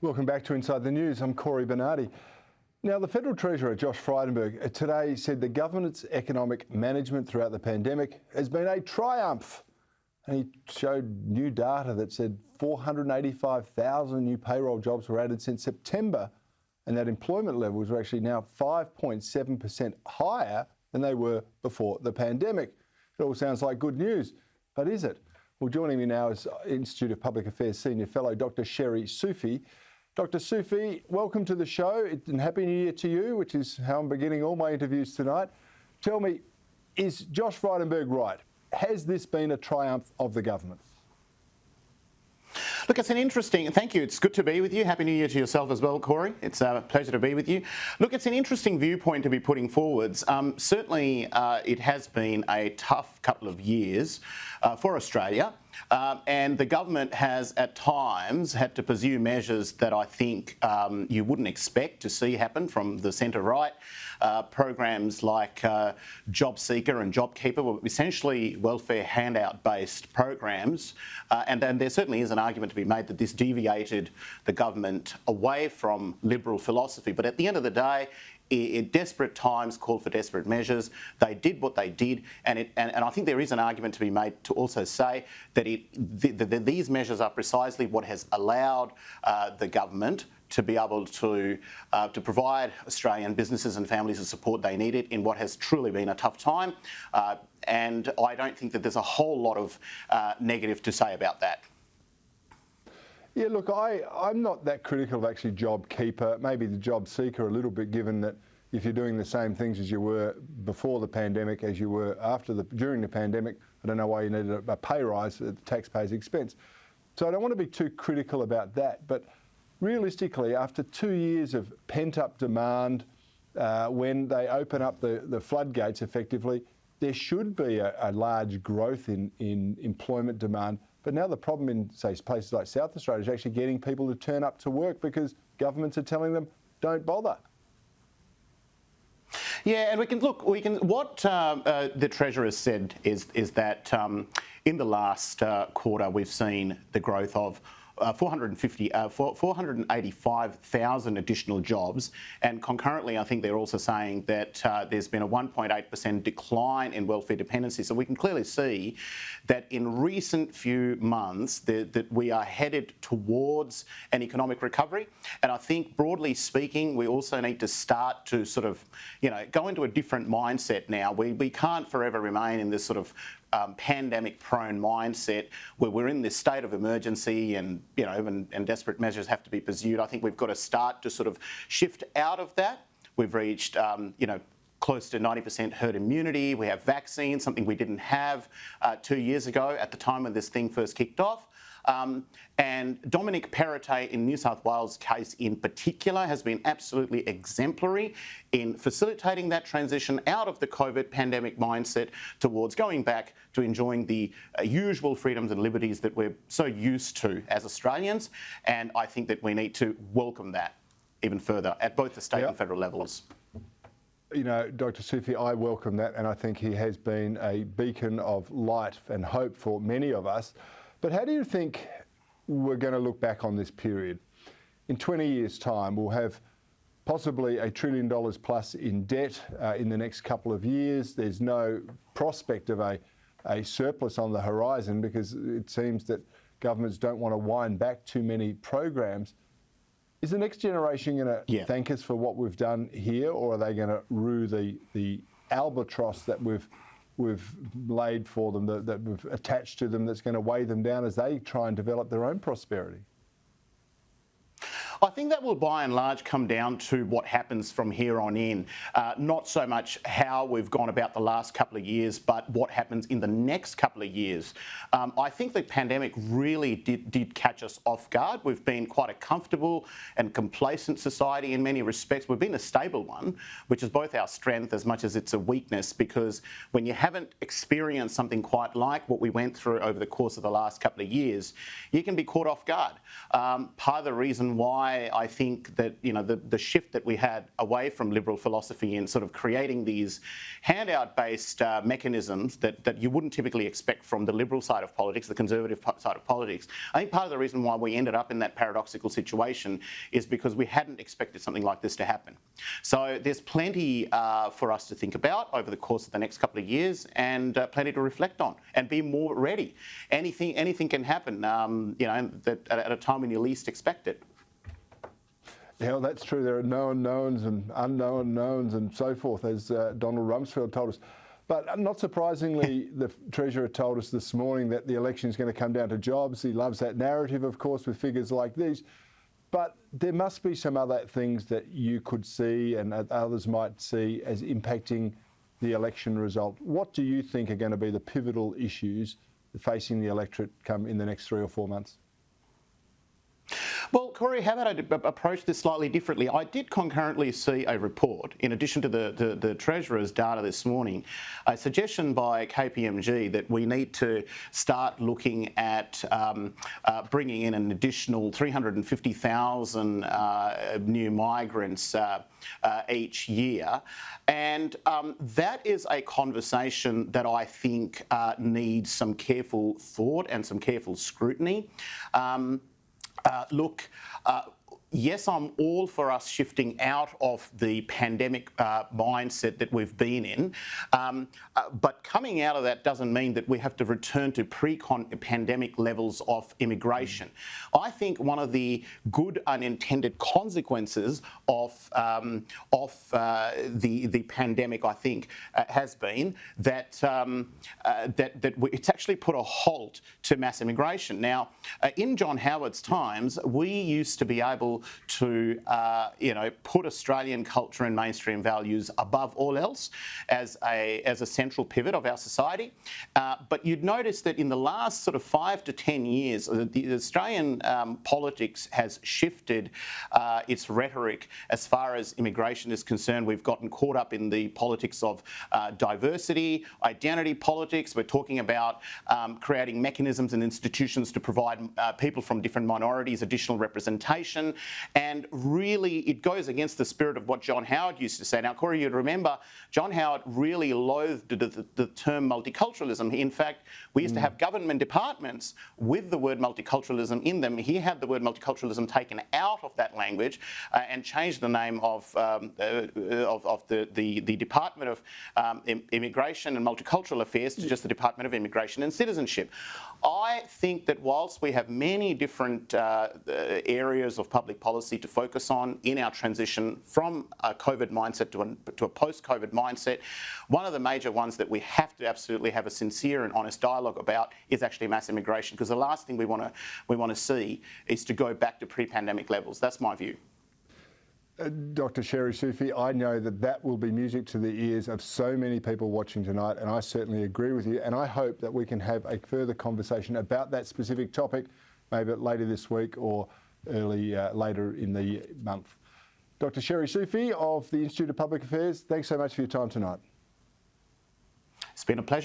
Welcome back to Inside the News. I'm Corey Bernardi. Now, the Federal Treasurer, Josh Frydenberg, today said the government's economic management throughout the pandemic has been a triumph. And he showed new data that said 485,000 new payroll jobs were added since September, and that employment levels are actually now 5.7% higher than they were before the pandemic. It all sounds like good news, but is it? Well, joining me now is Institute of Public Affairs Senior Fellow Dr. Sherry Sufi. Dr. Sufi, welcome to the show and Happy New Year to you, which is how I'm beginning all my interviews tonight. Tell me, is Josh Frydenberg right? Has this been a triumph of the government? Look, it's an interesting, thank you, it's good to be with you. Happy New Year to yourself as well, Corey. It's a pleasure to be with you. Look, it's an interesting viewpoint to be putting forwards. Certainly, it has been a tough couple of years for Australia. And the government has at times had to pursue measures that I think you wouldn't expect to see happen from the centre-right. Programs like JobSeeker and JobKeeper were essentially welfare handout-based programs. And there certainly is an argument to be made that this deviated the government away from liberal philosophy. But at the end of the day, in desperate times called for desperate measures. They did what they did, and I think there is an argument to be made to also say that these measures are precisely what has allowed the government to be able to provide Australian businesses and families the support they needed in what has truly been a tough time. And I don't think that there's a whole lot of negative to say about that. Yeah, look, I'm not that critical of actually JobKeeper, maybe the JobSeeker a little bit, given that if you're doing the same things as you were before the pandemic as you were during the pandemic, I don't know why you needed a pay rise at the taxpayers' expense. So I don't want to be too critical about that, but realistically, after 2 years of pent-up demand, when they open up the floodgates effectively, there should be a large growth in employment demand. But now the problem in, say, places like South Australia is actually getting people to turn up to work because governments are telling them, don't bother. Yeah, and what the Treasurer has said is that in the last quarter we've seen the growth of 485,000 additional jobs, and concurrently I think they're also saying that there's been a 1.8% decline in welfare dependency. So we can clearly see that in recent few months that we are headed towards an economic recovery, and I think broadly speaking we also need to start to sort of go into a different mindset now. We can't forever remain in this sort of pandemic-prone mindset where we're in this state of emergency and desperate measures have to be pursued. I think we've got to start to sort of shift out of that. We've reached, close to 90% herd immunity. We have vaccines, something we didn't have 2 years ago at the time when this thing first kicked off. And Dominic Perrottet in New South Wales case in particular has been absolutely exemplary in facilitating that transition out of the COVID pandemic mindset towards going back to enjoying the usual freedoms and liberties that we're so used to as Australians. And I think that we need to welcome that even further at both the state and federal levels. Dr. Sufi, I welcome that, and I think he has been a beacon of light and hope for many of us. But how do you think we're going to look back on this period? In 20 years' time, we'll have possibly $1 trillion plus in debt in the next couple of years. There's no prospect of a surplus on the horizon because it seems that governments don't want to wind back too many programs. Is the next generation going to thank us for what we've done here, or are they going to rue the albatross that we've laid for them, that we've attached to them, that's going to weigh them down as they try and develop their own prosperity? I think that will by and large come down to what happens from here on in. Not so much how we've gone about the last couple of years, but what happens in the next couple of years. I think the pandemic really did catch us off guard. We've been quite a comfortable and complacent society in many respects. We've been a stable one, which is both our strength as much as it's a weakness, because when you haven't experienced something quite like what we went through over the course of the last couple of years, you can be caught off guard. Part of the reason why why I think that, you know, the shift that we had away from liberal philosophy and sort of creating these handout-based mechanisms that you wouldn't typically expect from the liberal side of politics, the conservative side of politics. I think part of the reason why we ended up in that paradoxical situation is because we hadn't expected something like this to happen. So there's plenty for us to think about over the course of the next couple of years, and plenty to reflect on and be more ready. Anything can happen, you know, at a time when you least expect it. Yeah, well, that's true. There are known knowns and unknown knowns and so forth, as Donald Rumsfeld told us. But not surprisingly, the Treasurer told us this morning that the election is going to come down to jobs. He loves that narrative, of course, with figures like these. But there must be some other things that you could see and others might see as impacting the election result. What do you think are going to be the pivotal issues facing the electorate come in the next 3 or 4 months? Well, Corey, how about I approach this slightly differently? I did concurrently see a report, in addition to the Treasurer's data this morning, a suggestion by KPMG that we need to start looking at bringing in an additional 350,000 new migrants each year. And that is a conversation that I think needs some careful thought and some careful scrutiny. Look, yes, I'm all for us shifting out of the pandemic mindset that we've been in, but coming out of that doesn't mean that we have to return to pre-pandemic levels of immigration. I think one of the good unintended consequences of the pandemic, I think, has been that it's actually put a halt to mass immigration. Now, in John Howard's times, we used to be able to put Australian culture and mainstream values above all else as a central pivot of our society. But you'd notice that in the last sort of 5 to 10 years, the Australian politics has shifted its rhetoric as far as immigration is concerned. We've gotten caught up in the politics of diversity, identity politics. We're talking about creating mechanisms and institutions to provide people from different minorities additional representation. And really, it goes against the spirit of what John Howard used to say. Now, Corey, you'd remember John Howard really loathed the term multiculturalism. In fact, we used to have government departments with the word multiculturalism in them. He had the word multiculturalism taken out of that language and changed the name of the Department of Immigration and Multicultural Affairs to just the Department of Immigration and Citizenship. I think that whilst we have many different areas of public policy to focus on in our transition from a COVID mindset to a post-COVID mindset, one of the major ones that we have to absolutely have a sincere and honest dialogue about is actually mass immigration, because the last thing we want to see is to go back to pre-pandemic levels. That's my view. Dr. Sherry Sufi, I know that will be music to the ears of so many people watching tonight, and I certainly agree with you, and I hope that we can have a further conversation about that specific topic, maybe later this week or later in the month. Dr. Sherry Sufi of the Institute of Public Affairs, thanks so much for your time tonight. It's been a pleasure.